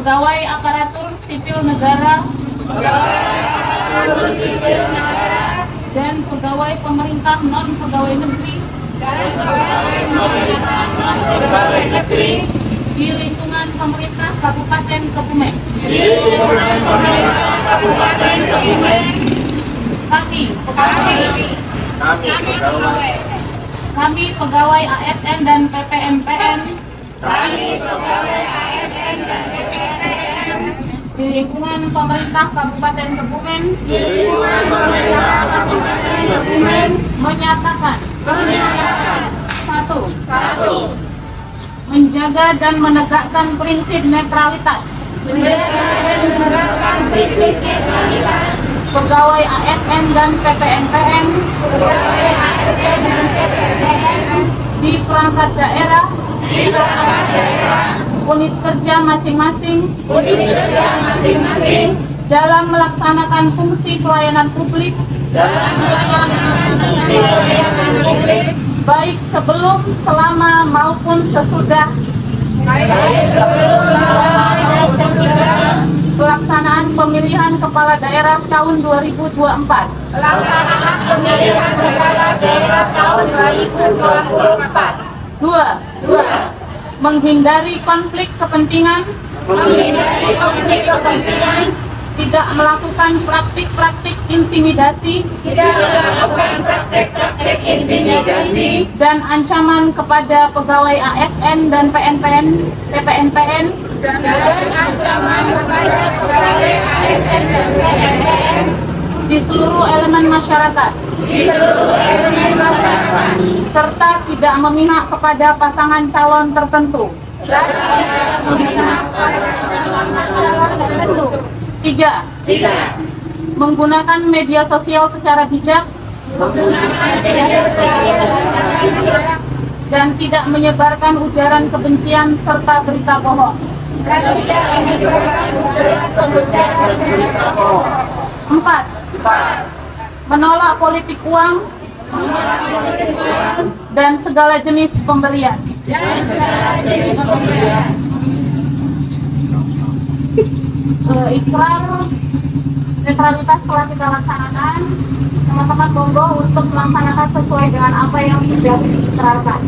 pegawai aparatur sipil negara dan pegawai pemerintah non pegawai negeri di lingkungan pemerintah Kabupaten Kebumen. Kami pegawai ASN dan PPNPN di lingkungan pemerintah Kabupaten Kebumen menyatakan satu, menjaga dan menegakkan prinsip netralitas pegawai ASN dan PPNPN di perangkat daerah, unit kerja masing-masing dalam melaksanakan fungsi pelayanan publik baik sebelum, selama maupun sesudah pelaksanaan pemilihan kepala daerah tahun 2024. Dua, menghindari konflik kepentingan, tidak melakukan praktik-praktik intimidasi dan ancaman kepada pegawai ASN dan PPNPN di seluruh elemen masyarakat, serta tidak memihak kepada pasangan calon tertentu. Tiga, menggunakan media sosial secara bijak dan tidak menyebarkan ujaran kebencian serta berita bohong. Empat, menolak politik uang dan segala jenis pemberian. Ikrar netralitas telah kita laksanakan. Teman-teman monggo untuk melaksanakan sesuai dengan apa yang sudah diikrarkan.